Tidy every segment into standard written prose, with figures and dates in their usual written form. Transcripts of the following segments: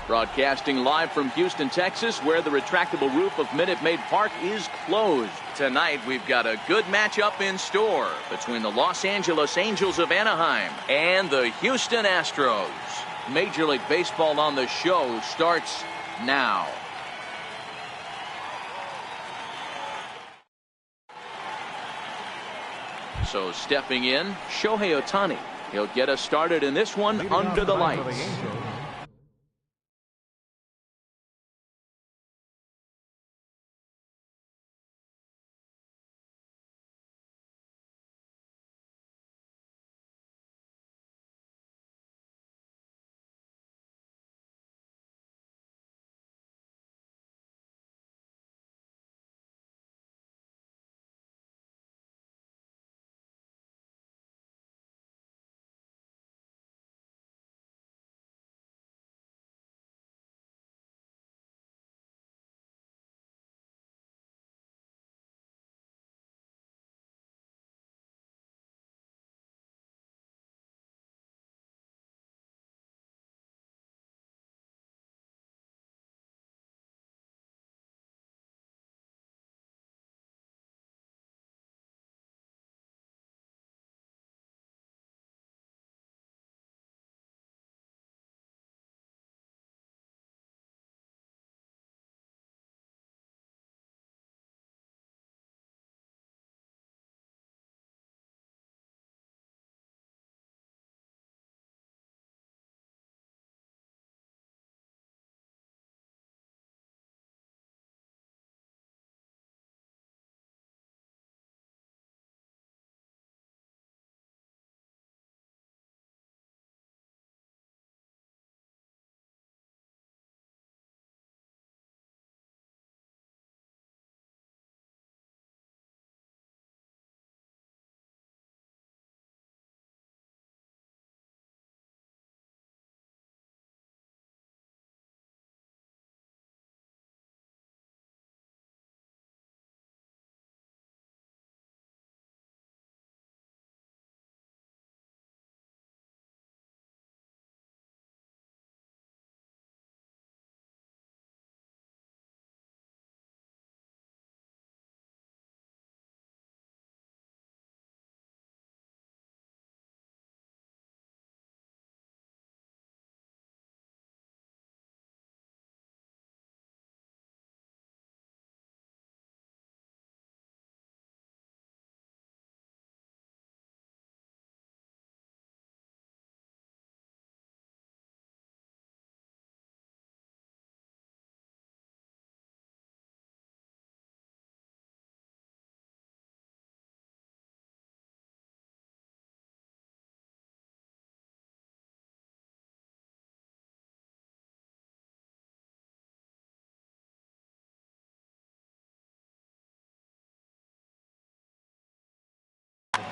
Broadcasting live from Houston, Texas, where the retractable roof of Minute Maid Park is closed. Tonight, we've got a good matchup in store between the Los Angeles Angels of Anaheim and the Houston Astros. Major League Baseball on the show starts now. So stepping in, Shohei Ohtani. He'll get us started in this one under the lights.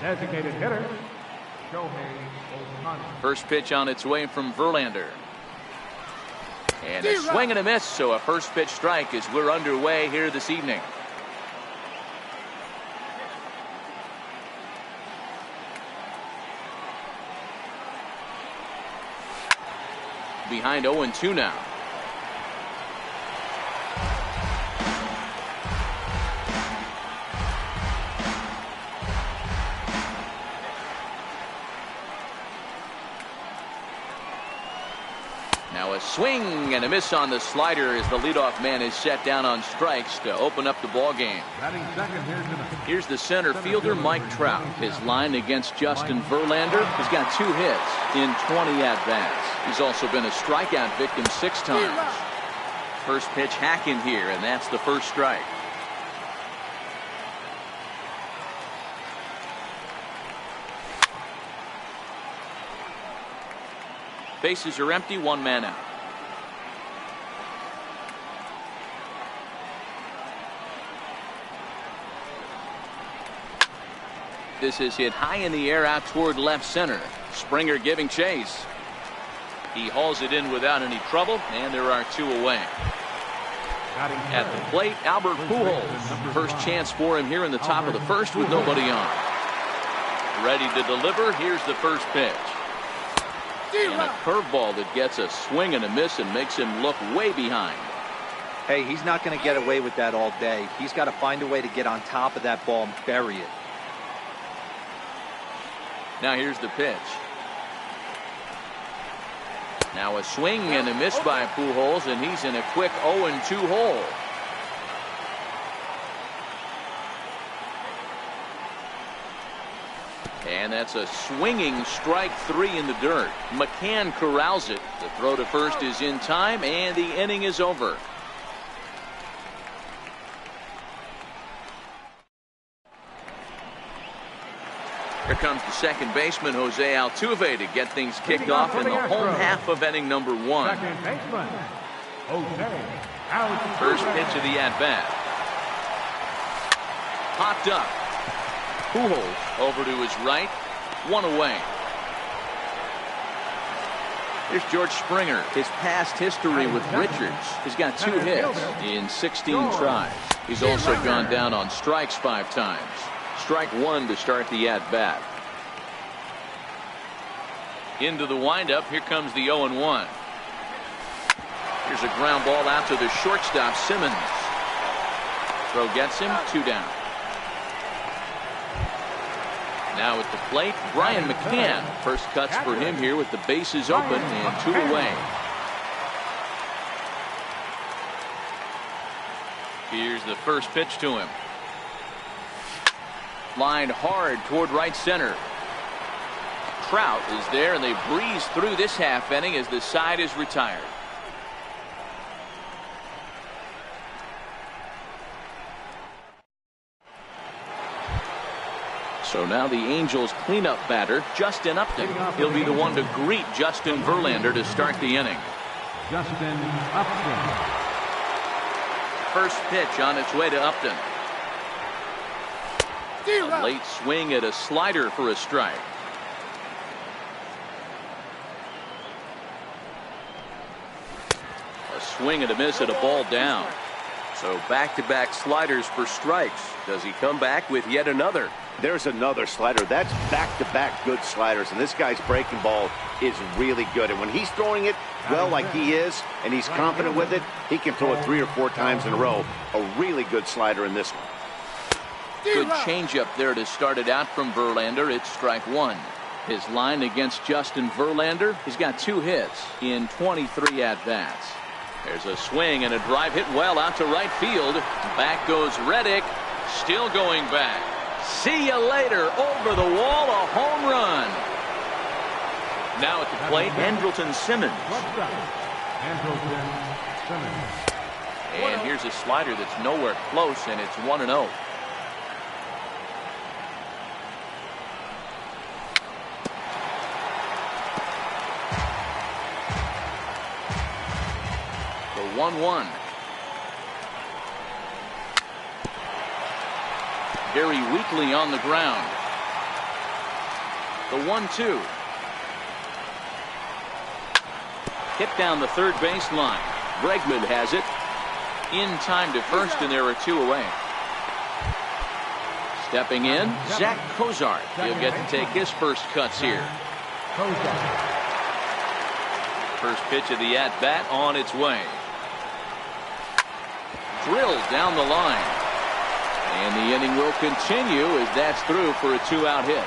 Designated hitter, Shohei Ohtani. First pitch on its way from Verlander. And a swing and a miss, so a first pitch strike as we're underway here this evening. Behind 0-2 now. Now a swing and a miss on the slider as the leadoff man is set down on strikes to open up the ball game. Here's the center fielder, Mike Trout. His line against Justin Verlander has got 2 hits in 20 at-bats. He's also been a strikeout victim 6 times. First pitch hack in here, and that's the first strike. Bases are empty, 1 man out. This is hit high in the air out toward left center. Springer giving chase. He hauls it in without any trouble, and there are 2 away. At the plate, Albert Pujols. First chance for him here in the top of the first with nobody on. Ready to deliver. Here's the first pitch. And a curveball that gets a swing and a miss and makes him look way behind. Hey, he's not going to get away with that all day. He's got to find a way to get on top of that ball and bury it. Now here's the pitch. Now a swing and a miss by Pujols, and he's in a quick 0-2 hole. And that's a swinging strike 3 in the dirt. McCann corrals it. The throw to first is in time, and the inning is over. Here comes the second baseman, Jose Altuve, to get things kicked off in the home half of inning number 1. Second baseman, Jose Altuve. First pitch of the at-bat. Popped up. Pujols over to his right. 1 away. Here's George Springer. His past history with Richards. He's got 2 hits in 16 tries. He's also gone down on strikes 5 times. Strike 1 to start the at-bat. Into the windup. Here comes the 0-1. Here's a ground ball out to the shortstop, Simmons. Throw gets him. 2 down. Now at the plate, Brian McCann. First cuts for him here with the bases open and 2 away. Here's the first pitch to him. Lined hard toward right center. Trout is there, and they breeze through this half inning as the side is retired. So now the Angels cleanup batter, Justin Upton. He'll be the one to greet Justin Verlander to start the inning. Justin Upton. First pitch on its way to Upton. A late swing at a slider for a strike. A swing and a miss at a ball down. So back-to-back sliders for strikes. Does he come back with yet another? There's another slider. That's back-to-back good sliders, and this guy's breaking ball is really good. And when he's throwing it well like he is, and he's confident with it, he can throw it 3 or 4 times in a row. A really good slider in this one. Good changeup there to start it out from Verlander. It's strike 1. His line against Justin Verlander, he's got 2 hits in 23 at-bats. There's a swing and a drive hit well out to right field. Back goes Reddick, still going back. See you later. Over the wall, a home run. Now at the plate, Andrelton Simmons. And here's a slider that's nowhere close, and it's 1-0. The 1-1. Very weakly on the ground. The 1-2. Hit down the third baseline. Bregman has it. In time to first, and there are 2 away. Stepping in, Zach Cozart. He'll get to take his first cuts here. First pitch of the at-bat on its way. Drilled down the line. And the inning will continue as that's through for a 2-out hit.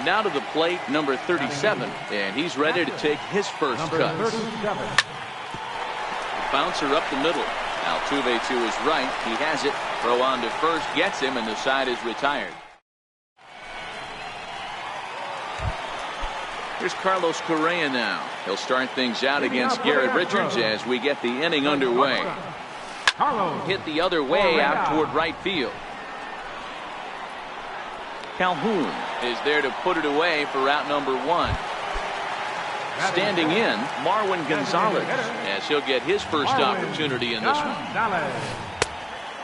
Now to the plate, number 37, and he's ready to take his first cuts. Bouncer up the middle. Altuve to his right. He has it. Throw on to first, gets him, and the side is retired. Here's Carlos Correa now. He'll start things out against Garrett Richards as we get the inning underway. Hit the other way out toward right field. Calhoun is there to put it away for out number 1. Standing in, Marwin Gonzalez, as he'll get his first opportunity in this one.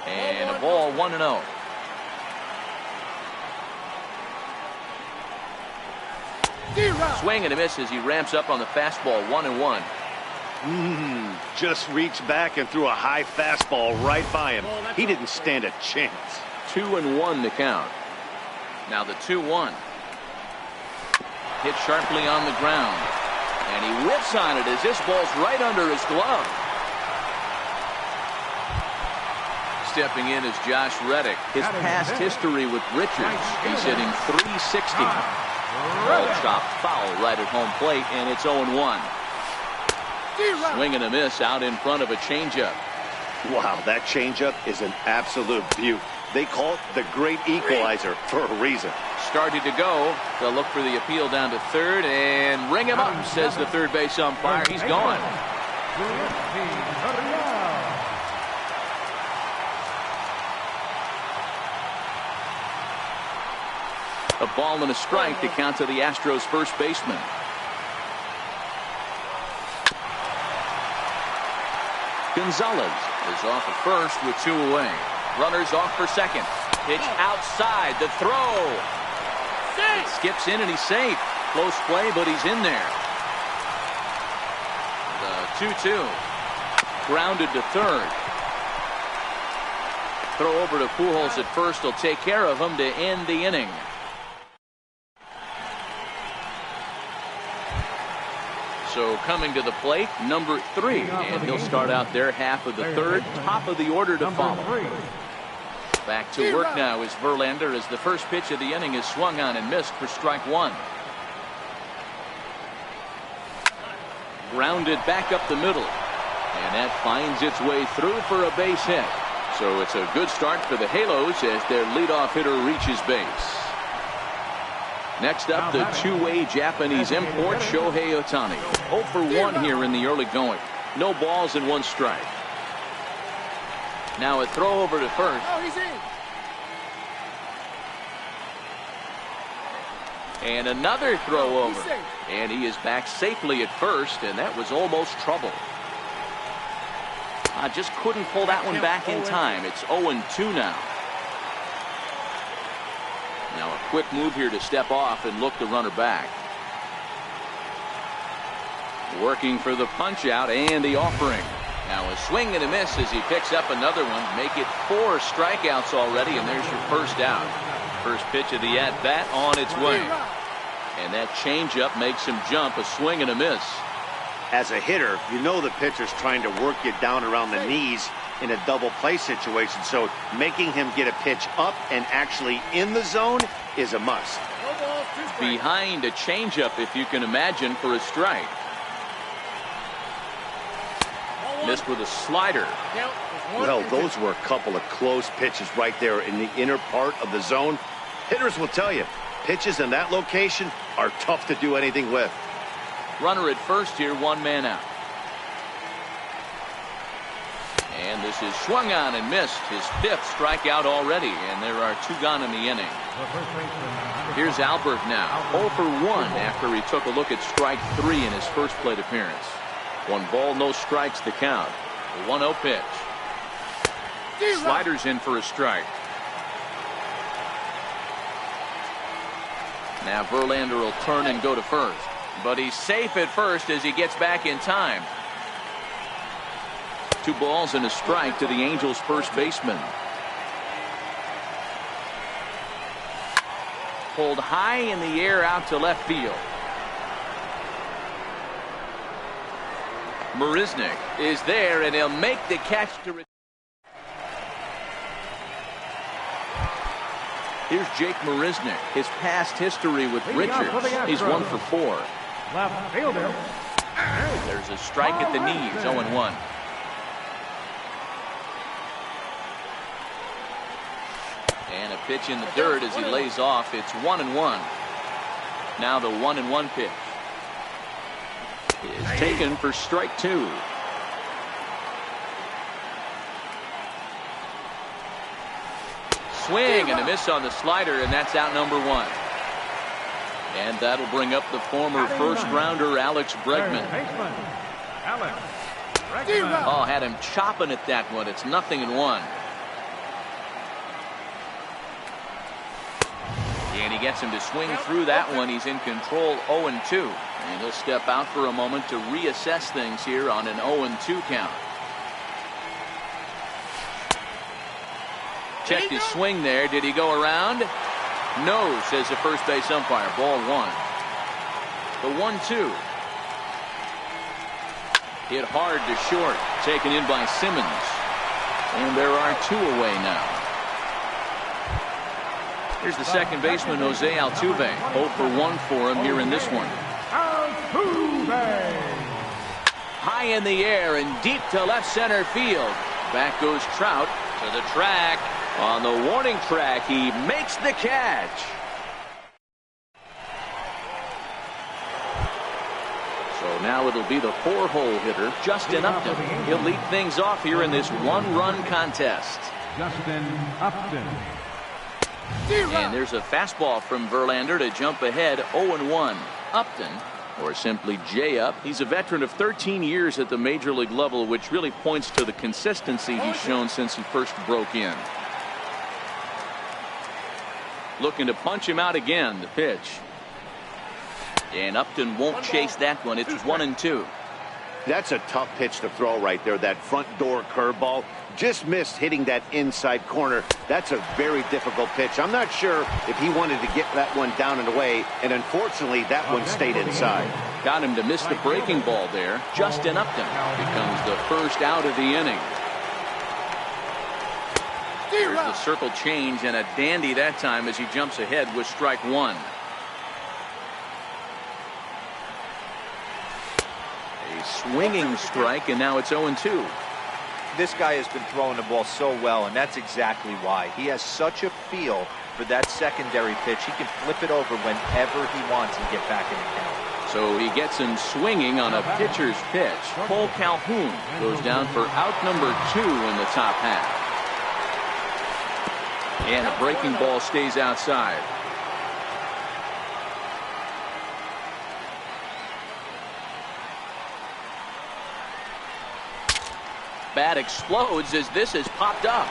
And a ball 1-0. Swing and a miss as he ramps up on the fastball. 1-1. Just reached back and threw a high fastball right by him. He didn't stand a chance. 2-1 to count. Now the 2-1. Hit sharply on the ground. And he whips on it as this ball's right under his glove. Stepping in is Josh Reddick. His past history with Richards, he's hitting .360. Ball chopped foul right at home plate, and it's 0-1. Swing and a miss out in front of a changeup. Wow, that changeup is an absolute beaut. They call it the great equalizer for a reason. Started to go. They'll look for the appeal down to third and ring him up, says the third base umpire. He's gone. A ball and a strike to count to the Astros first baseman. Gonzalez is off at first with 2 away. Runners off for second. Pitch outside. The throw. It skips in and he's safe. Close play, but he's in there. The 2-2. Grounded to third. Throw over to Pujols at first will take care of him to end the inning. So coming to the plate, number 3, and he'll start out their half of the third, top of the order to follow. Back to work now is Verlander as the first pitch of the inning is swung on and missed for strike 1. Grounded back up the middle, and that finds its way through for a base hit. So it's a good start for the Halos as their leadoff hitter reaches base. Next up, the two-way Japanese import, Shohei Ohtani. 0 for 1 here in the early going. No balls and 1 strike. Now a throw over to first. And another throw over. And he is back safely at first, and that was almost trouble. I just couldn't pull that one back in time. It's 0-2 now. Now a quick move here to step off and look the runner back. Working for the punch out and the offering. Now a swing and a miss as he picks up another one. Make it 4 strikeouts already, and there's your first out. First pitch of the at-bat on its way. And that changeup makes him jump. A swing and a miss. As a hitter, you know the pitcher's trying to work you down around the knees in a double play situation, so making him get a pitch up and actually in the zone is a must. Behind a changeup, if you can imagine, for a strike. Missed with a slider. Well, those were a couple of close pitches right there in the inner part of the zone. Hitters will tell you, pitches in that location are tough to do anything with. Runner at first here, 1 man out. And this is swung on and missed. His 5th strikeout already, and there are 2 gone in the inning. Here's Albert now, 0 for 1 after he took a look at strike 3 in his first plate appearance. 1 ball, no strikes to count. The 1-0 pitch. Sliders in for a strike. Now Verlander will turn and go to first, but he's safe at first as he gets back in time. 2 balls and a strike to the Angels' first baseman. Pulled high in the air out to left field. Marisnick is there, and he'll make the catch to. Here's Jake Marisnick. His past history with Richards. He's 1 for 4. Left fielder. There's a strike at the knees, 0-1. And a pitch in the dirt as he lays off. It's 1-1. Now the 1-1 pitch is taken for strike 2. Swing and a miss on the slider, and that's out number 1. And that'll bring up the former first rounder Alex Bregman. Oh, had him chopping at that one. It's 0-1. And he gets him to swing through that one. He's in control, 0-2. And he'll step out for a moment to reassess things here on an 0-2 count. Checked his swing there. Did he go around? No, says the first base umpire. Ball 1. The 1-2. Hit hard to short. Taken in by Simmons. And there are 2 away now. Here's the second baseman, Jose Altuve. 0 for 1 for him here in this one. Altuve! High in the air and deep to left center field. Back goes Trout to the track. On the warning track, he makes the catch. So now it'll be the 4-hole hitter, Justin Upton. He'll lead things off here in this 1-run contest. Justin Upton. And there's a fastball from Verlander to jump ahead 0-1. Upton, or simply J-Up, he's a veteran of 13 years at the major league level, which really points to the consistency he's shown since he first broke in. Looking to punch him out again. The pitch. And Upton won't chase that one. It's 1-2. That's a tough pitch to throw right there. That front door curveball. Just missed hitting that inside corner. That's a very difficult pitch. I'm not sure if he wanted to get that one down and away, and unfortunately that one stayed inside. Got him to miss the breaking ball there. Justin Upton becomes the first out of the inning. There's the circle change, and a dandy that time as he jumps ahead with strike 1. A swinging strike, and now it's 0-2. This guy has been throwing the ball so well, and that's exactly why. He has such a feel for that secondary pitch. He can flip it over whenever he wants and get back in the count. So he gets him swinging on a pitcher's pitch. Cole Calhoun goes down for out number 2 in the top half. And a breaking ball stays outside. Bat explodes as this has popped up.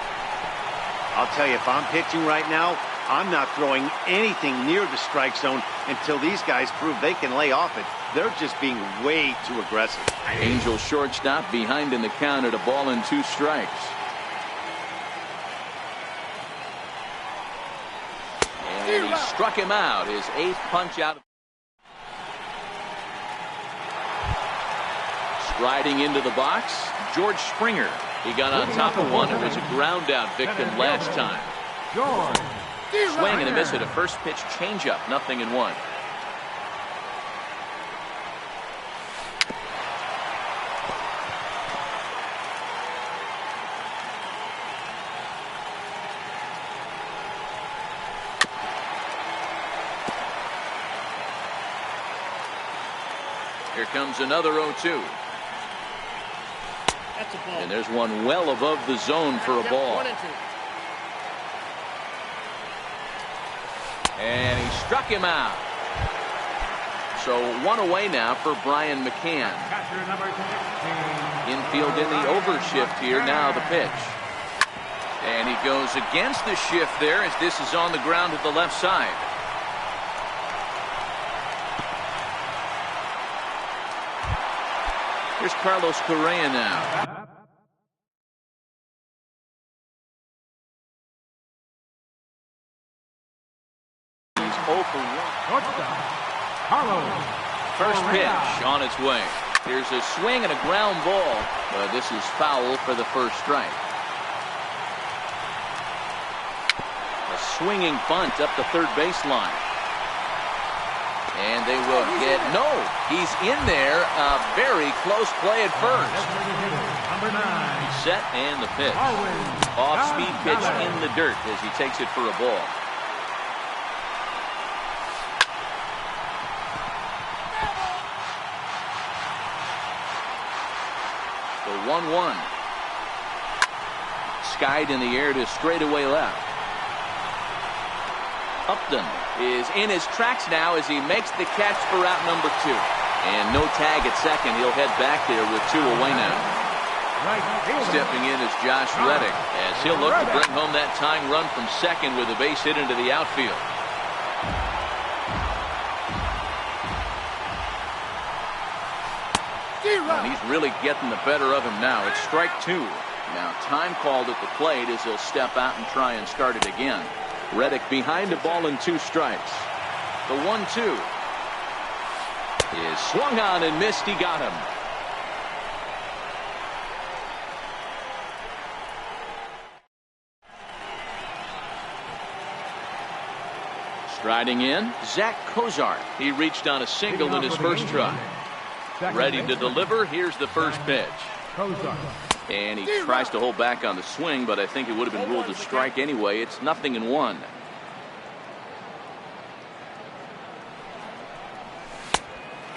I'll tell you, if I'm pitching right now, I'm not throwing anything near the strike zone until these guys prove they can lay off it. They're just being way too aggressive. Angel shortstop behind in the count at 1-2 strikes. And he struck him out. His 8th punch out. Striding into the box, George Springer. He got on top of one. It was a ground out victim last time. Swing and a miss at a first pitch changeup. 0-1. Here comes another 0-2. And there's one well above the zone for a ball. And he struck him out. So 1 away now for Brian McCann. Infield in the overshift here. Now the pitch. And he goes against the shift there as this is on the ground at the left side. Here's Carlos Correa now. He's 0 for 1. First pitch on its way. Here's a swing and a ground ball, but this is foul for the first strike. A swinging bunt up the third baseline. And they will get, no, he's in there. A very close play at first. Set and the pitch. Off-speed pitch in the dirt as he takes it for a ball. The 1-1. Skied in the air to straightaway left. Upton is in his tracks now as he makes the catch for out number 2. And no tag at second. He'll head back there with 2 away now. Stepping in is Josh Reddick as he'll look to bring home that tying run from second with a base hit into the outfield. And he's really getting the better of him now. It's strike 2. Now time called at the plate as he'll step out and try and start it again. Reddick behind the ball and 2 strikes. The 1-2 is swung on and missed. He got him. Striding in, Zach Kozart. He reached on a single in his first try. Ready to deliver. Here's the first pitch. And he tries to hold back on the swing, but I think it would have been ruled a strike anyway. It's 0-1.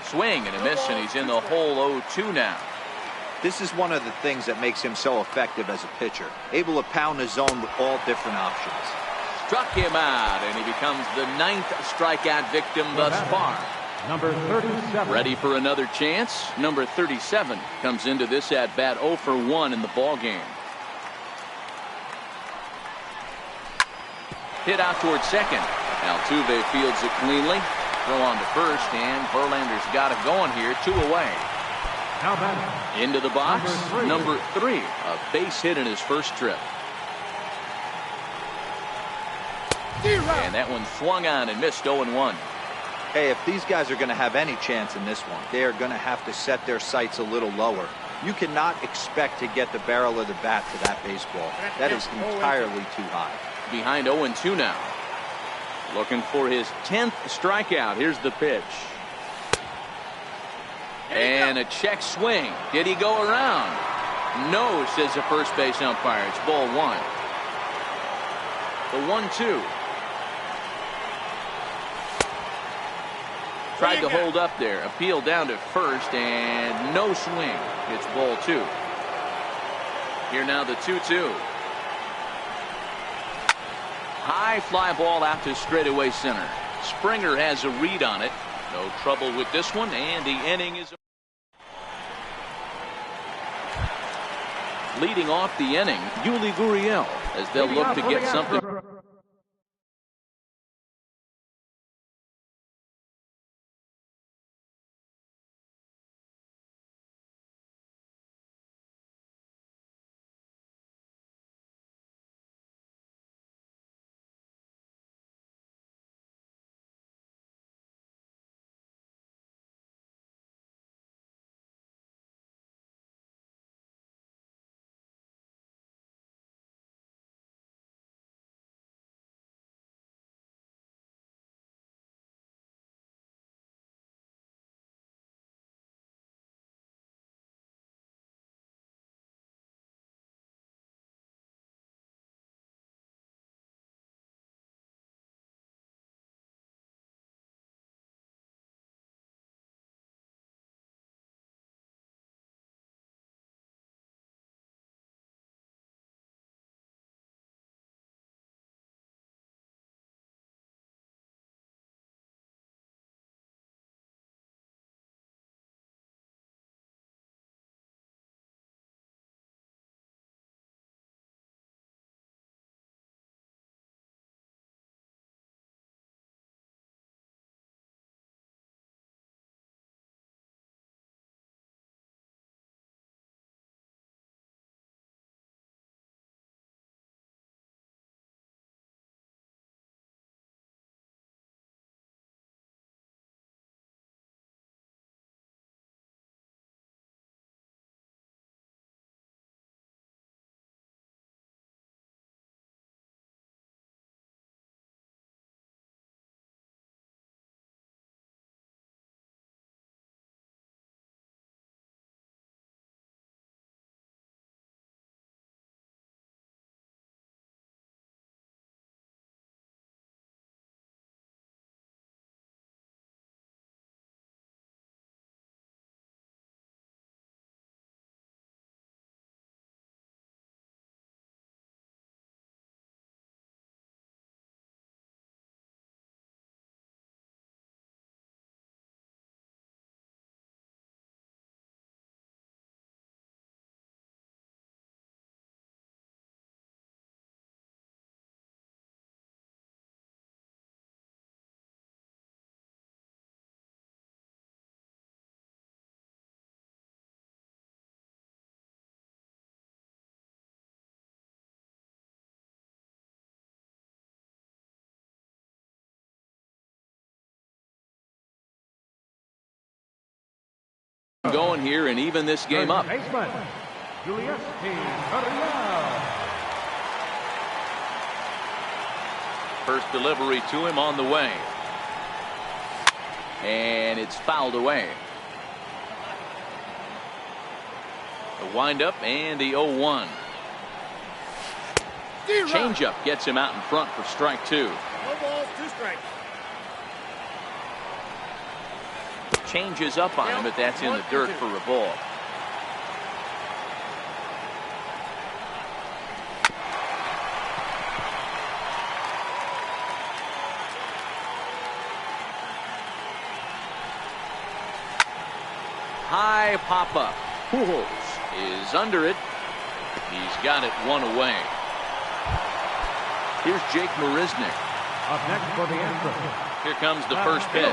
Swing and a miss, and he's in the hole 0-2 now. This is one of the things that makes him so effective as a pitcher. Able to pound the zone with all different options. Struck him out, and he becomes the 9th strikeout victim thus far. Number 37. Ready for another chance. Number 37 comes into this at bat 0 for 1 in the ball game. Hit out towards second. Altuve fields it cleanly. Throw on to first, and Verlander's got it going here. 2 away. How about into the box. Number 3, a base hit in his first trip. And that one swung on and missed. 0-1. Hey, if these guys are going to have any chance in this one, they are going to have to set their sights a little lower. You cannot expect to get the barrel of the bat to that baseball. That is entirely too high. Behind 0-2 now. Looking for his 10th strikeout. Here's the pitch. And a check swing. Did he go around? No, says the first base umpire. It's ball 1. The 1-2. Tried to hold up there. Appeal down to first, and no swing. It's ball 2. Here now the 2-2. High fly ball out to straightaway center. Springer has a read on it. No trouble with this one, and the inning is leading off the inning. Yuli Gurriel, as they'll look to get something. going here and even this game up. First delivery to him on the way. And it's fouled away. The windup and the 0-1. Changeup gets him out in front for strike two. No balls, 2 strikes. Changes up on him, but that's in the dirt for a ball. High pop up. Pujols is under it. He's got it 1 away. Here's Jake Marisnick. Up next for the Astros. Here comes the first pitch.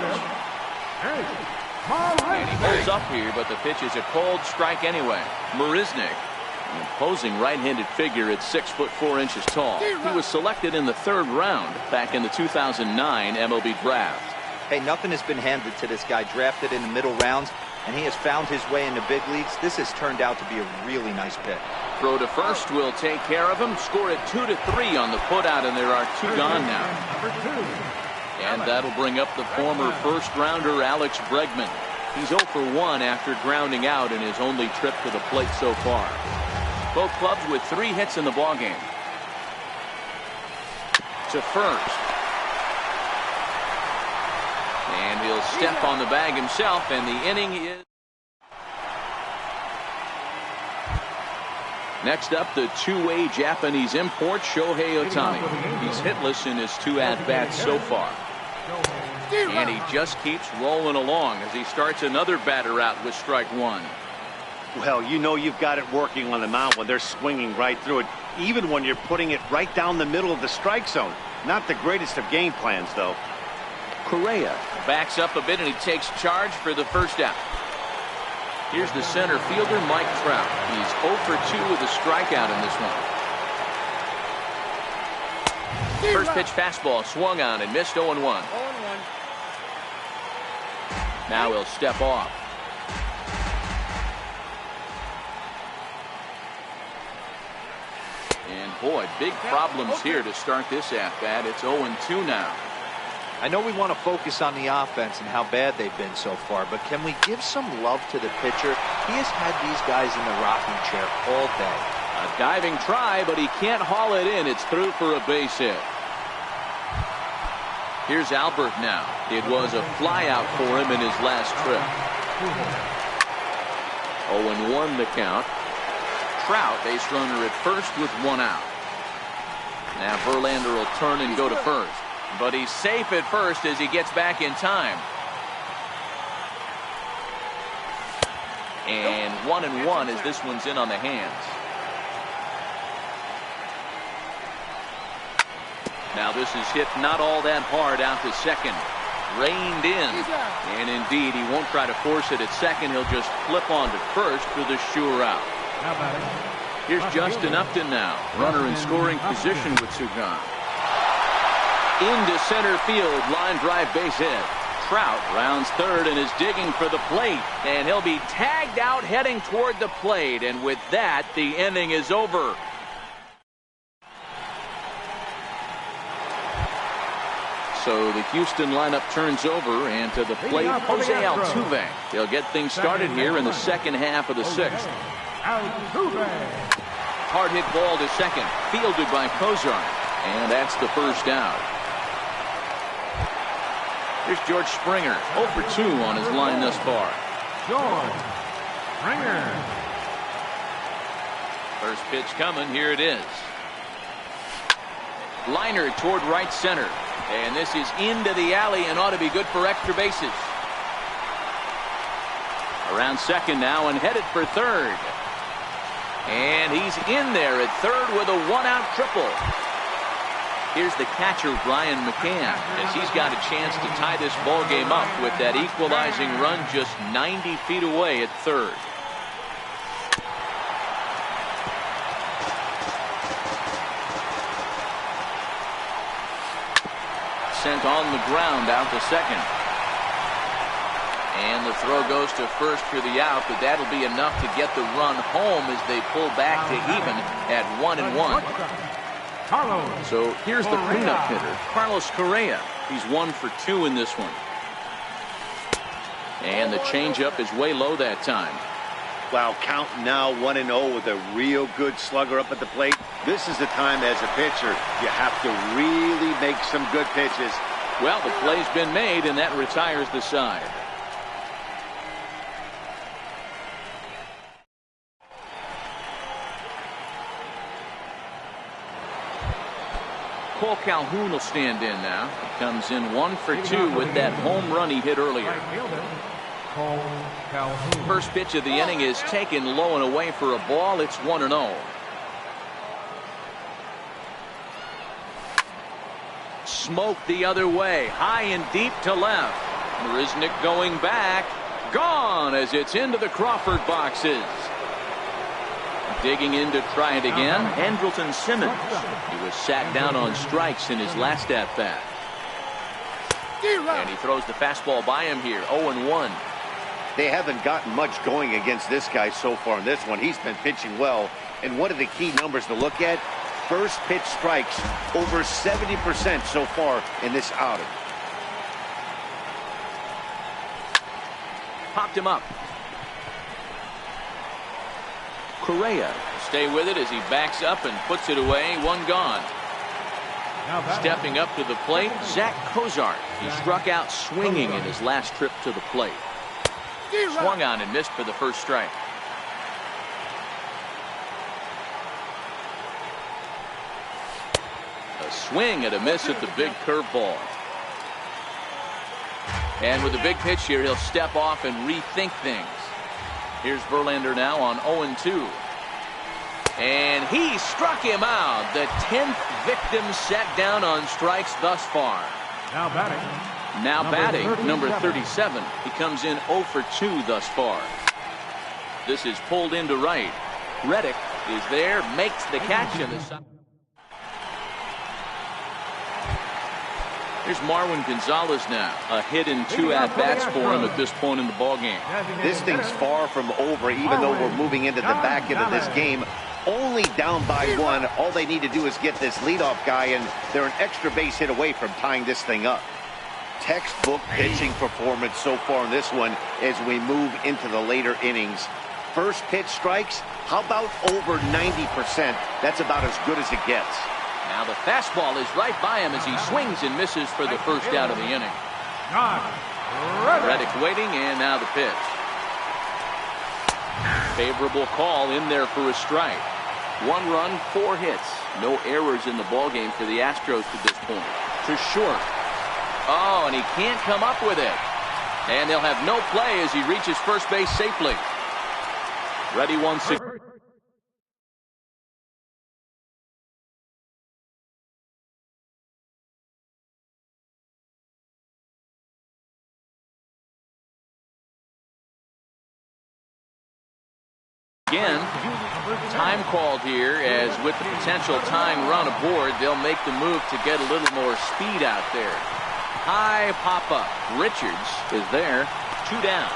And he holds up here, but the pitch is a cold strike anyway. Marisnick, an imposing right-handed figure at 6'4" tall. He was selected in the 3rd round back in the 2009 MLB draft. Hey, nothing has been handed to this guy. Drafted in the middle rounds, and he has found his way in the big leagues. This has turned out to be a really nice pick. Throw to first will take care of him. Score it 2-3 on the putout, and there are 2 gone now. And that'll bring up the former first-rounder Alex Bregman. He's 0 for 1 after grounding out in his only trip to the plate so far. Both clubs with 3 hits in the ballgame. To first. And he'll step on the bag himself, and the inning is... Next up, the two-way Japanese import, Shohei Ohtani. He's hitless in his 2 at-bats so far. And he just keeps rolling along as he starts another batter out with strike 1. Well, you know you've got it working on the mound when they're swinging right through it, even when you're putting it right down the middle of the strike zone. Not the greatest of game plans, though. Correa backs up a bit, and he takes charge for the first out. Here's the center fielder, Mike Trout. He's 0 for 2 with a strikeout in this one. First pitch fastball swung on and missed 0-1. 0-1. Now he'll step off. And boy, big problems here to start this at-bat. It's 0-2 now. I know we want to focus on the offense and how bad they've been so far, but can we give some love to the pitcher? He has had these guys in the rocking chair all day. A diving try, but he can't haul it in. It's through for a base hit. Here's Albert now. It was a flyout for him in his last trip. 0-1 the count. Trout, base runner at first with 1 out. Now Verlander will turn and go to first. But he's safe at first as he gets back in time. And 1-1 as this one's in on the hands. Now this is hit not all that hard out to second. Reined in. And indeed, he won't try to force it at second. He'll just flip on to first for the sure out. Here's Justin Upton now. Runner in scoring position with 2 gone. Into center field, line drive base hit. Trout rounds third and is digging for the plate, and he'll be tagged out heading toward the plate, and with that the inning is over. So the Houston lineup turns over, and to the plate Jose Altuve. He'll get things started here in the second half of the 6th. Hard hit ball to second, fielded by Kozar, and that's the first out. Here's George Springer, 0 for 2 on his line thus far. George Springer. First pitch coming, here it is. Liner toward right center. And this is into the alley and ought to be good for extra bases. Around second now and headed for third. And he's in there at third with a 1-out triple. Here's the catcher, Brian McCann, as he's got a chance to tie this ball game up with that equalizing run just 90 feet away at third. Sent on the ground out to second. And the throw goes to first for the out, but that'll be enough to get the run home as they pull back to even at 1-1. So here's the cleanup hitter, Carlos Correa. He's 1 for 2 in this one. And the changeup is way low that time. Wow, count now 1-0 with a real good slugger up at the plate. This is the time as a pitcher you have to really make some good pitches. Well, the play's been made, and that retires the side. Cole Calhoun will stand in now. He comes in 1 for 2 with that home run he hit earlier. First pitch of the inning is taken low and away for a ball. It's 1-0. Smoke the other way, high and deep to left. Marisnick going back, gone as it's into the Crawford boxes. Digging in to try it again, Andrelton Simmons. He was sat down on strikes in his last at-bat. And he throws the fastball by him here, 0-1. They haven't gotten much going against this guy so far in this one. He's been pitching well. And one of the key numbers to look at, first pitch strikes, over 70% so far in this outing. Popped him up. Correa stay with it as he backs up and puts it away. 1 gone. Stepping up to the plate, Zach Cozart. He struck out swinging in his last trip to the plate. Swung on and missed for the first strike. A swing and a miss at the big curveball. And with a big pitch here, he'll step off and rethink things. Here's Verlander now on 0-2. And he struck him out. The 10th victim set down on strikes thus far. Now batting, number 37. He comes in 0 for 2 thus far. This is pulled into right. Reddick is there, makes the catch in the side. Here's Marwin Gonzalez now. A hit and 2 at-bats for him at this point in the ballgame. This thing's far from over, even though we're moving into the back end of this game. Only down by 1. All they need to do is get this leadoff guy, and they're an extra base hit away from tying this thing up. Textbook pitching performance so far in this one as we move into the later innings. First pitch strikes, how about over 90%? That's about as good as it gets. Now the fastball is right by him as he swings and misses for the first out of the inning. Reddick waiting, and now the pitch. Favorable call in there for a strike. 1 run, 4 hits. No errors in the ballgame for the Astros to this point. To short. Oh, and he can't come up with it. And they'll have no play as he reaches first base safely. Ready once again. Again, time called here as with the potential tying run aboard, they'll make the move to get a little more speed out there. High pop-up. Richards is there. 2 down.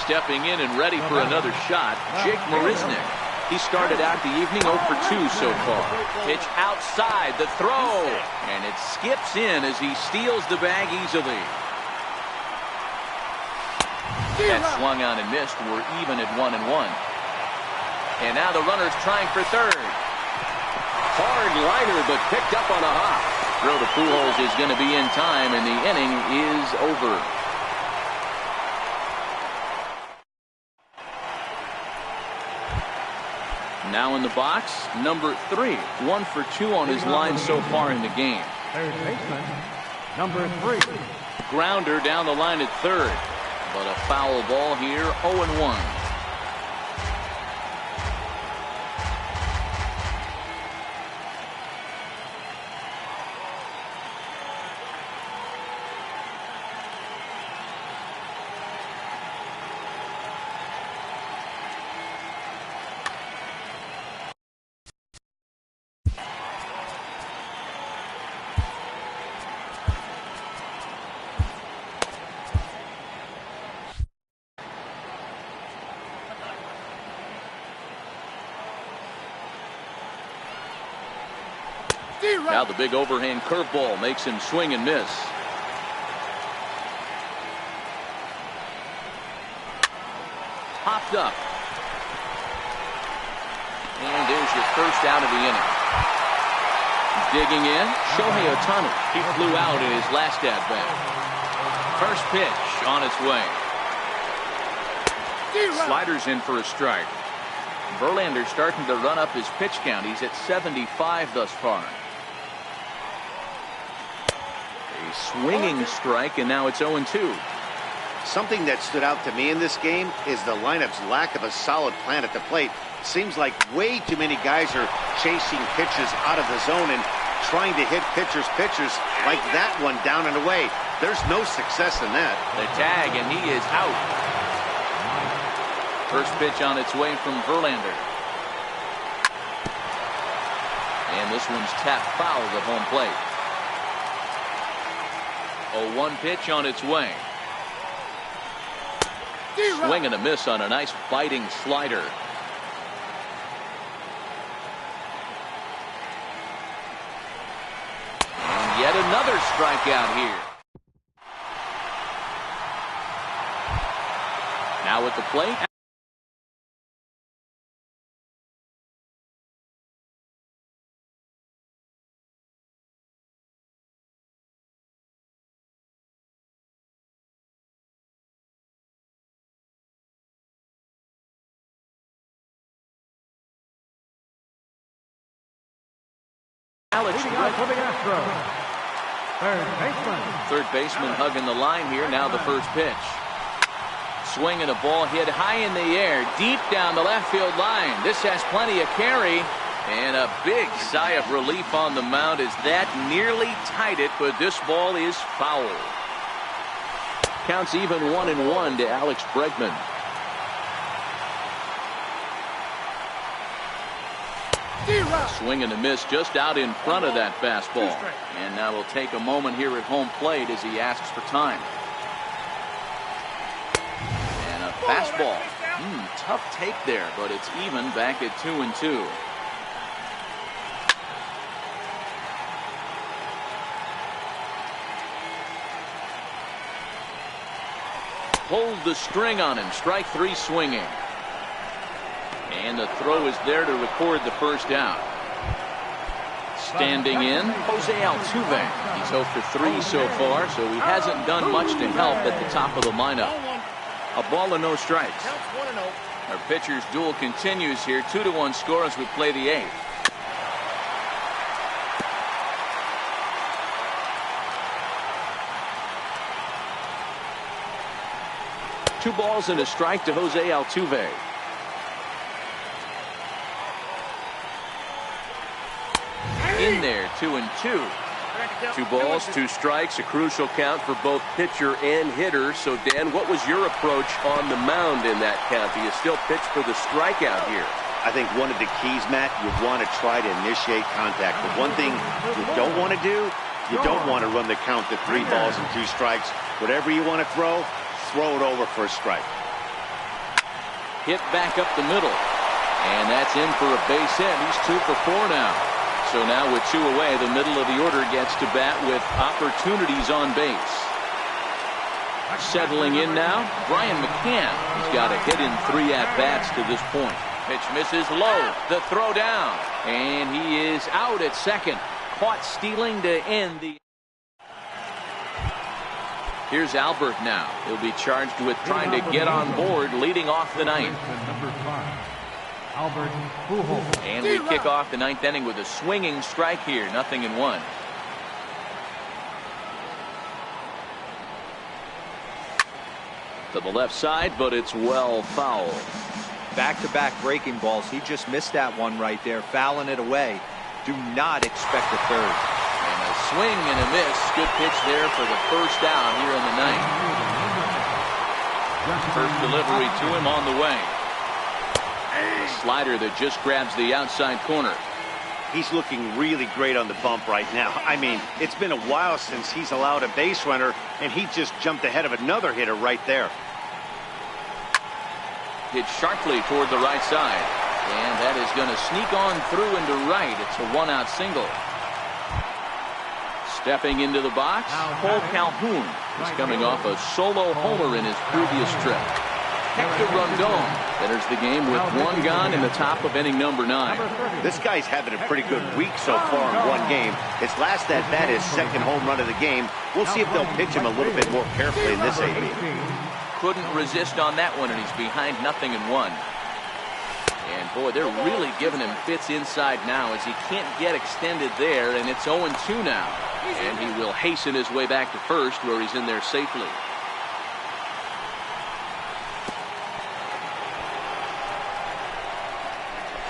Stepping in and ready for another shot, Jake Marisnick. He started out the evening 0 for 2 so far. Pitch outside, the throw, and it skips in as he steals the bag easily. That swung on and missed. We're even at 1-1. And now the runner's trying for third. Hard liner, but picked up on a hop. Throw to Pujols is going to be in time, and the inning is over. Now in the box, number 3. 1 for 2 on his line so far in the game. Third baseman, number 3. Grounder down the line at third. But a foul ball here, 0-1. Now the big overhand curveball makes him swing and miss. Popped up. And there's your first out of the inning. Digging in, Shohei Ohtani. He flew out in his last at-bat. First pitch on its way. Sliders in for a strike. Verlander starting to run up his pitch count. He's at 75 thus far. A swinging strike, and now it's 0-2. Something that stood out to me in this game is the lineup's lack of a solid plan at the plate. Seems like way too many guys are chasing pitches out of the zone and trying to hit pitchers like that one down and away. There's no success in that. The tag, and he is out. First pitch on its way from Verlander. And this one's tapped foul at home plate. A 1 pitch on its way. Swing and a miss on a nice biting slider. And yet another strikeout here. Now at the plate. For the Astros, third baseman hugging the line here. Now the first pitch. Swinging a ball hit high in the air, deep down the left field line. This has plenty of carry, and a big sigh of relief on the mound as that nearly tied it, but this ball is foul. Counts even 1-1 to Alex Bregman. Swing and a miss just out in front of that fastball. And now we'll take a moment here at home plate as he asks for time. And a fastball. Tough take there, but it's even back at 2-2. Pulled the string on him. Strike 3 swinging. And the throw is there to record the first out. Standing in, Jose Altuve. He's 0 for 3 so far, so he hasn't done much to help at the top of the lineup. A ball and no strikes. Our pitcher's duel continues here. 2-1 score as we play the 8th. Two balls and a strike to Jose Altuve. In there, 2-2. 2 balls, 2 strikes, a crucial count for both pitcher and hitter. So, Dan, what was your approach on the mound in that count? Do you still pitch for the strikeout here? I think one of the keys, Matt, you want to try to initiate contact. But one thing you don't want to do, you don't want to run the count to 3 balls and 2 strikes. Whatever you want to throw it over for a strike. Hit back up the middle. And that's in for a base hit. He's 2 for 4 now. So now with 2 away, the middle of the order gets to bat with opportunities on base. Settling in now, Brian McCann. He's got a hit in 3 at-bats to this point. Pitch misses low. The throw down. And he is out at second. Caught stealing to end the... Here's Albert now. He'll be charged with trying to get on board, leading off the 9th. And we kick off the 9th inning with a swinging strike here. 0-1. To the left side, but it's well foul. Back-to-back breaking balls. He just missed that one right there, fouling it away. Do not expect a third. And a swing and a miss. Good pitch there for the first out here in the 9th. First delivery to him on the way. A slider that just grabs the outside corner. He's looking really great on the bump right now. I mean, it's been a while since he's allowed a base runner, and he just jumped ahead of another hitter right there. Hit sharply toward the right side. And that is going to sneak on through into right. It's a 1-out single. Stepping into the box, Cole Calhoun is coming off a solo homer in his previous trip. Hector Rondon enters the game with one gone in the top of inning number 9. This guy's having a pretty good week so far in one game. His last at-bat is second home run of the game. We'll see if they'll pitch him a little bit more carefully in this AB. Couldn't resist on that one, and he's behind 0-1. And boy, they're really giving him fits inside now as he can't get extended there, and it's 0-2 now. And he will hasten his way back to first, where he's in there safely.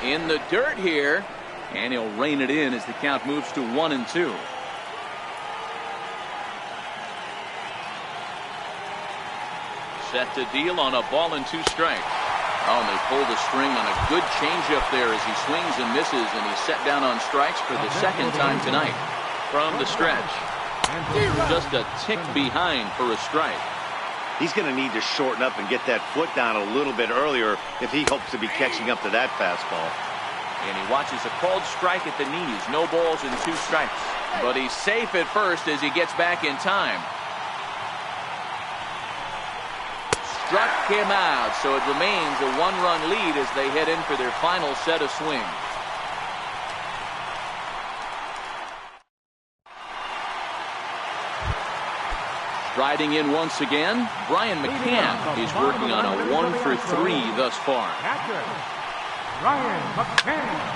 In the dirt here, and he'll rein it in as the count moves to 1-2. Set to deal on a ball and 2 strikes. Oh, and they pull the string on a good changeup there as he swings and misses, and he's set down on strikes for the second time tonight from the stretch. Just a tick behind for a strike. He's going to need to shorten up and get that foot down a little bit earlier if he hopes to be catching up to that fastball. And he watches a called strike at the knees. No balls and 2 strikes. But he's safe at first as he gets back in time. Struck him out, so it remains a 1-run lead as they head in for their final set of swings. Striding in once again, Brian McCann. He's working on a 1-for-3 thus far.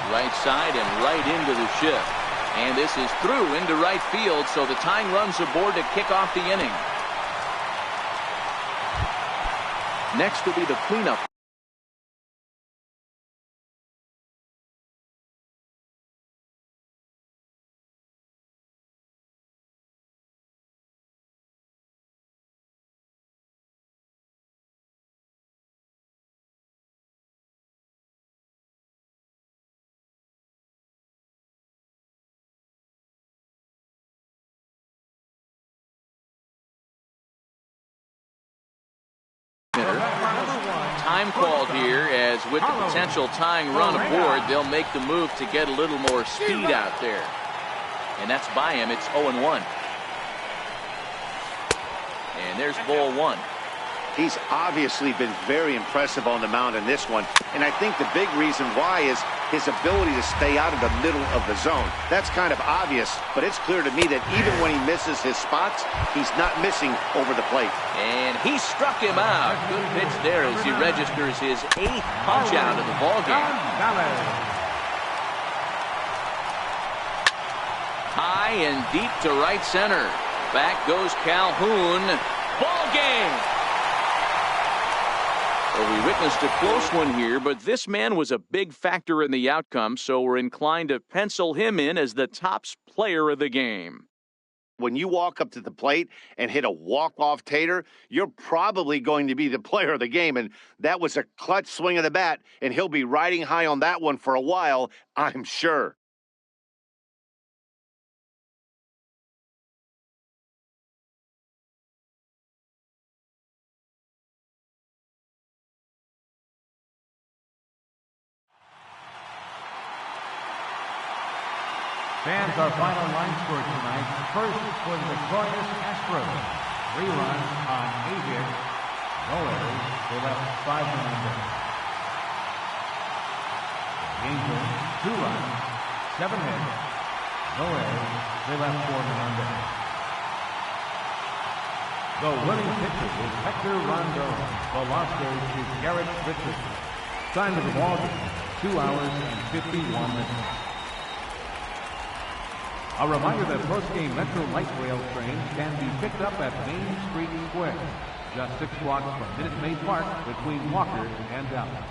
Right side and right into the shift. And this is through into right field, so the tying run's aboard to kick off the inning. Next will be the cleanup. Time called here, as with the potential tying run aboard, they'll make the move to get a little more speed out there. And that's by him. It's 0-1. And there's ball 1. He's obviously been very impressive on the mound in this one, and I think the big reason why is his ability to stay out of the middle of the zone. That's kind of obvious, but it's clear to me that even when he misses his spots, he's not missing over the plate. And he struck him out. Good pitch there as he registers his 8th punch out of the ballgame. High and deep to right center. Back goes Calhoun. Ball game. Well, we witnessed a close one here, but this man was a big factor in the outcome, so we're inclined to pencil him in as the top player of the game. When you walk up to the plate and hit a walk-off tater, you're probably going to be the player of the game, and that was a clutch swing of the bat, and he'll be riding high on that one for a while, I'm sure. Fans, our final line score tonight. First for the victorious Astros. 3 runs on 8 hits. No errors. They left 5 men on base. Angels, 2 runs, 7 hits. No errors. They left 4 men on base. The winning pitcher is Hector Rondon. The loster is Garrett Richardson. Time of the ball game, 2 hours and 51 minutes. A reminder that post-game Metro Light Rail trains can be picked up at Main Street Square, just 6 blocks from Minute Maid Park between Walker and Dallas.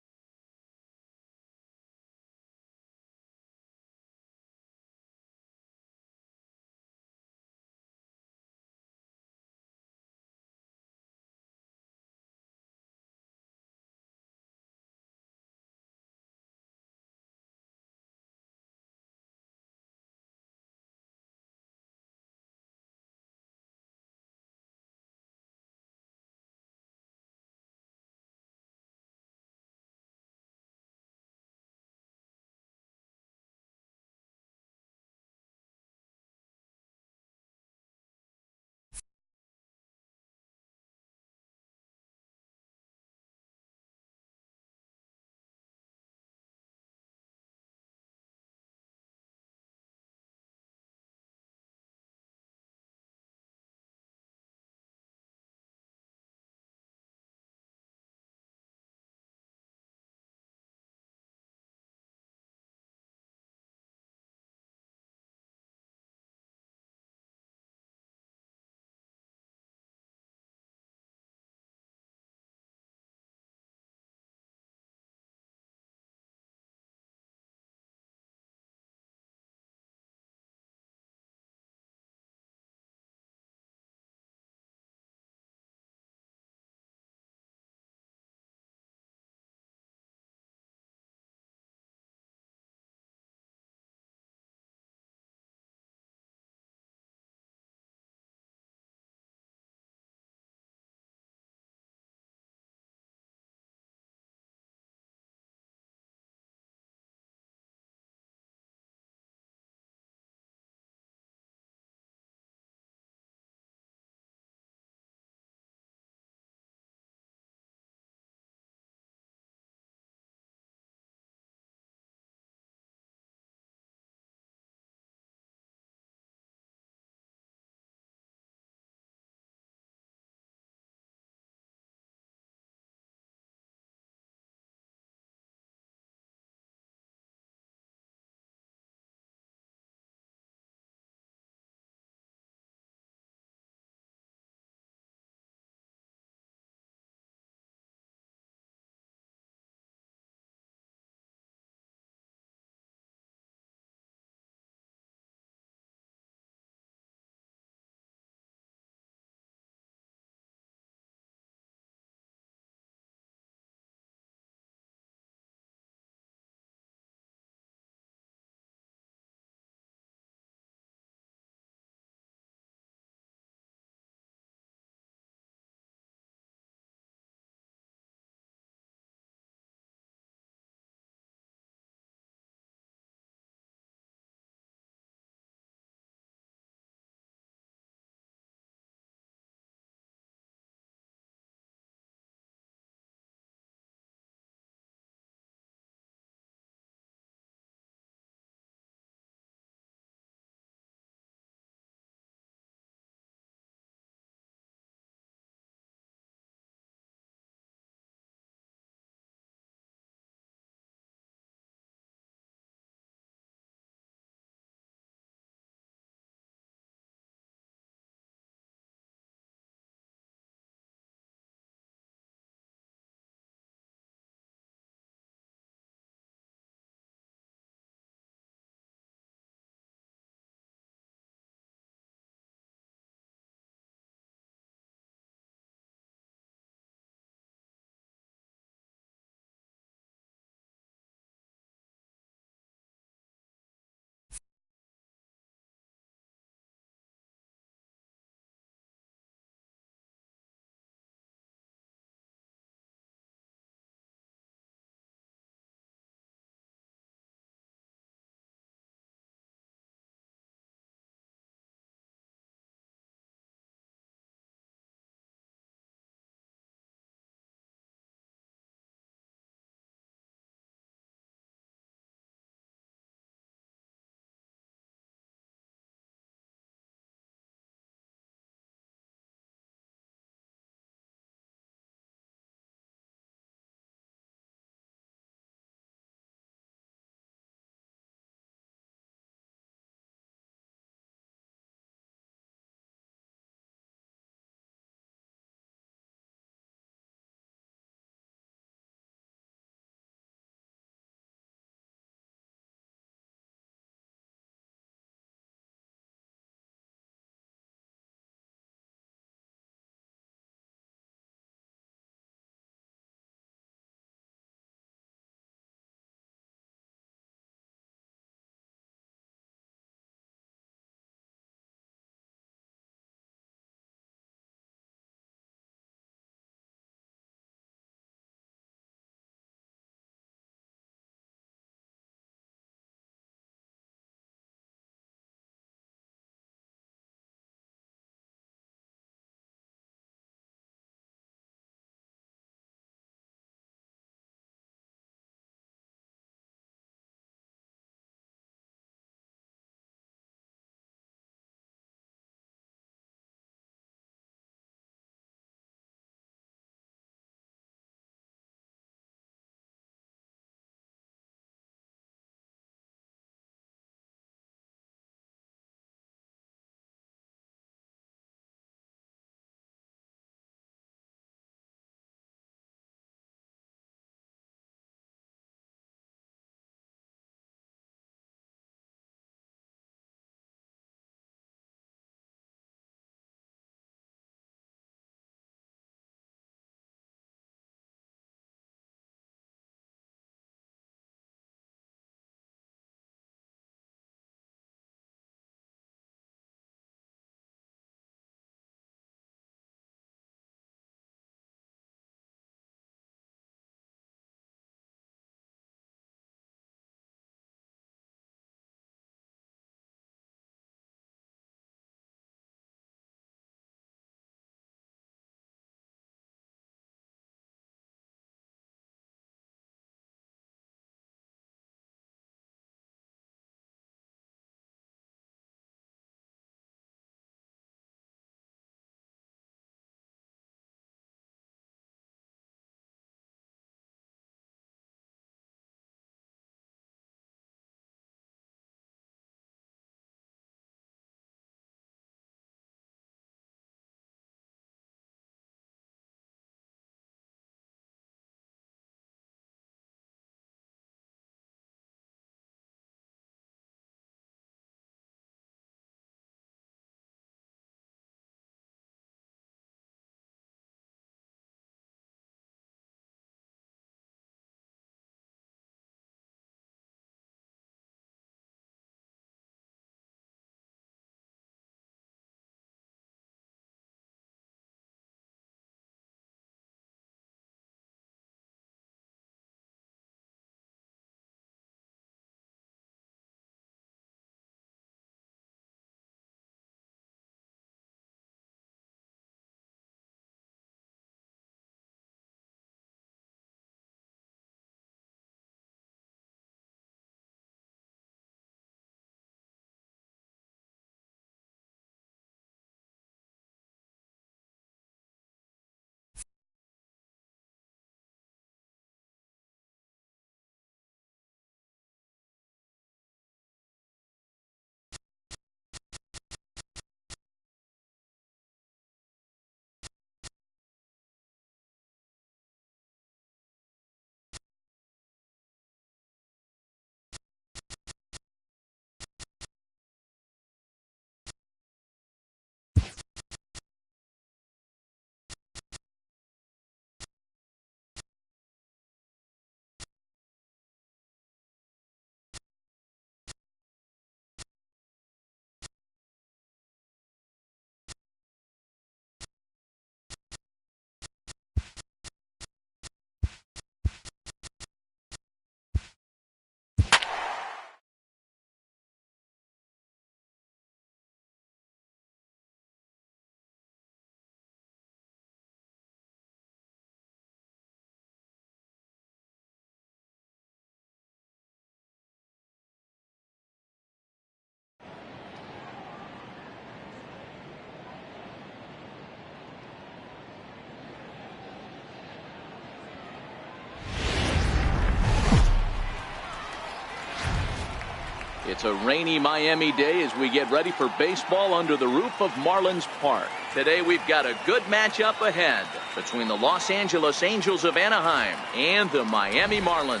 It's a rainy Miami day as we get ready for baseball under the roof of Marlins Park. Today we've got a good matchup ahead between the Los Angeles Angels of Anaheim and the Miami Marlins.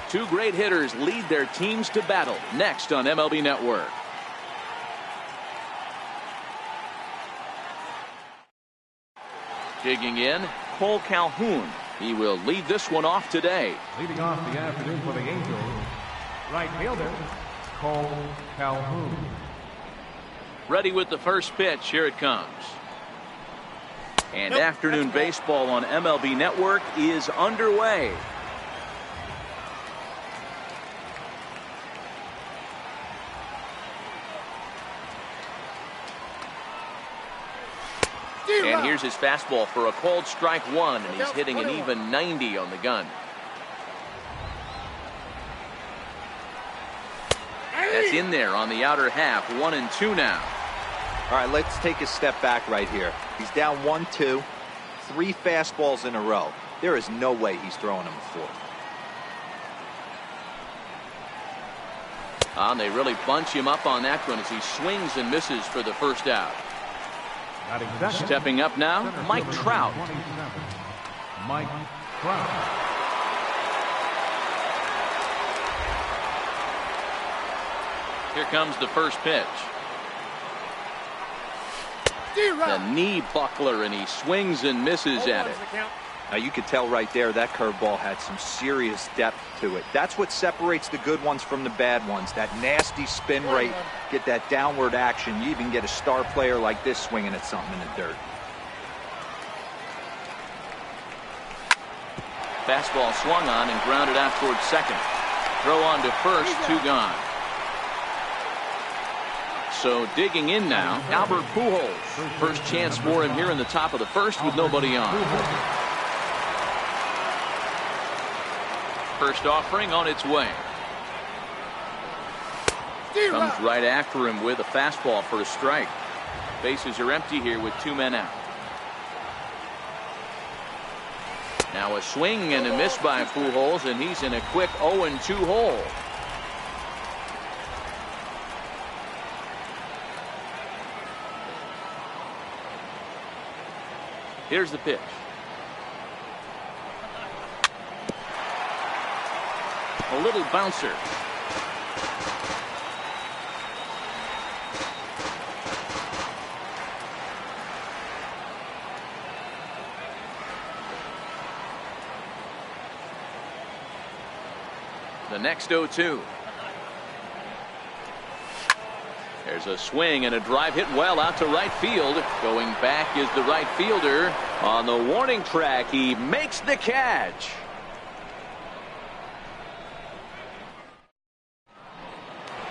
Two great hitters lead their teams to battle next on MLB Network. Digging in, Cole Calhoun. He will lead this one off today. Leading off the afternoon for the Angels, right fielder, Cole Calhoun. Ready with the first pitch. Here it comes. And afternoon baseball on MLB Network is underway. And here's his fastball for a called strike one, and he's hitting an even 90 on the gun. That's in there on the outer half. 1-2 now. All right, let's take a step back right here. He's down 1-2, 3 fastballs in a row. There is no way he's throwing him a fourth. And they really bunch him up on that one as he swings and misses for the first out. Stepping up now, Mike Trout. Mike Trout. Here comes the first pitch. The knee buckler, and he swings and misses at it. Now you could tell right there that curveball had some serious depth to it. That's what separates the good ones from the bad ones. That nasty spin rate, get that downward action. You even get a star player like this swinging at something in the dirt. Fastball swung on and grounded out towards second. Throw on to first, 2 gone. So digging in now, Albert Pujols. First chance for him here in the top of the first with nobody on. First offering on its way. Comes right after him with a fastball for a strike. Bases are empty here with 2 men out. Now a swing and a miss by Pujols, and he's in a quick 0-2 hole. Here's the pitch. A little bouncer. The next 0-2. There's a swing and a drive hit well out to right field. Going back is the right fielder. On the warning track, he makes the catch.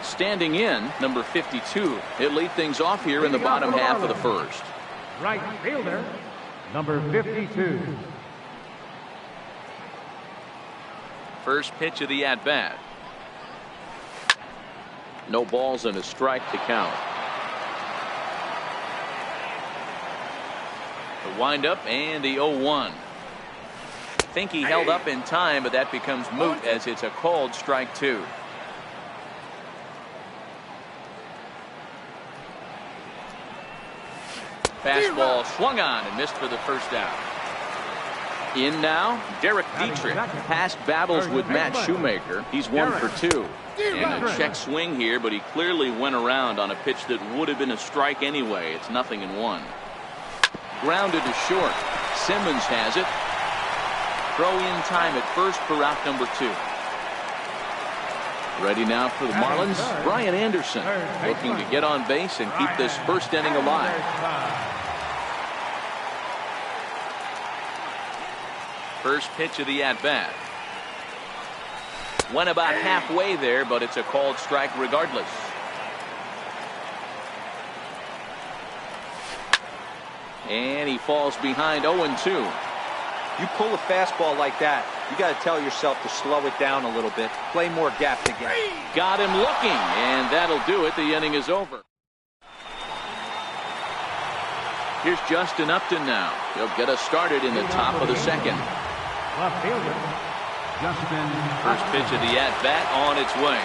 Standing in, number 52. He'll lead things off here in the bottom half of the first. Right fielder, number 52. First pitch of the at-bat. No balls and a strike to count. The windup and the 0-1. I think he held up in time, but that becomes moot as it's a called strike 2. Fastball swung on and missed for the first out. In now, Derek Dietrich. Past battles with Matt Shoemaker. He's 1 for 2. And a check swing here, but he clearly went around on a pitch that would have been a strike anyway. It's 0-1. Grounded to short. Simmons has it. Throw in time at first for out number 2. Ready now for the Marlins, Brian Anderson, looking to get on base and keep this first inning alive. First pitch of the at-bat. Went about halfway there, but it's a called strike regardless. And he falls behind 0-2. You pull a fastball like that, you got to tell yourself to slow it down a little bit. Play more gap to gap. Got him looking, and that'll do it. The inning is over. Here's Justin Upton now. He'll get us started in the top of the second. Left fielder, Justin. First pitch of the at-bat on its way.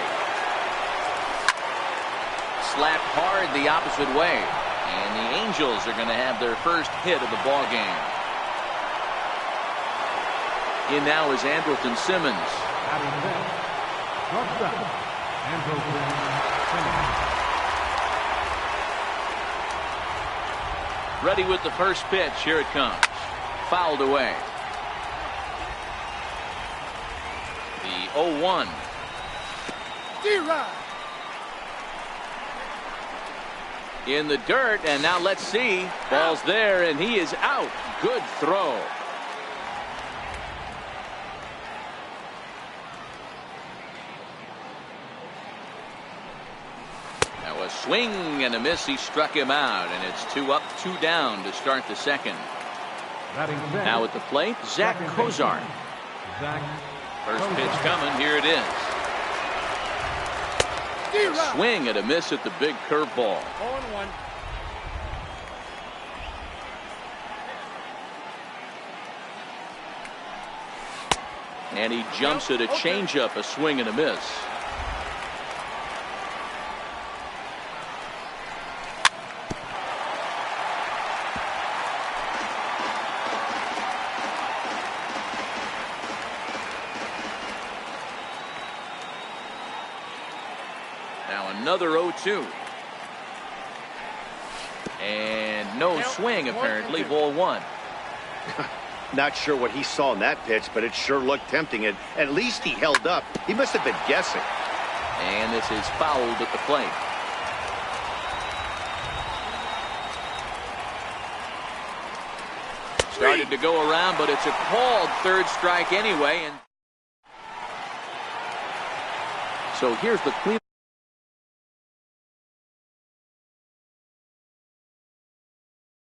slapped hard the opposite way. And the Angels are going to have their first hit of the ball game. In now is Andrelton Simmons. Ready with the first pitch. Here it comes. Fouled away. The 0-1. In the dirt, and now let's see. Ball's there, and he is out. Good throw. Now a swing and a miss. He struck him out, and it's 2 up, 2 down to start the second. Now at the plate, Zach Kozar. First pitch coming. Here it is. A swing and a miss at the big curveball. 0-1. And he jumps at a changeup, a swing and a miss. Now another 0-2. And no swing apparently. Ball 1. Not sure what he saw in that pitch, but it sure looked tempting. And at least he held up. He must have been guessing. And this is fouled at the plate. Started to go around, but it's a called third strike anyway. And so here's the clean.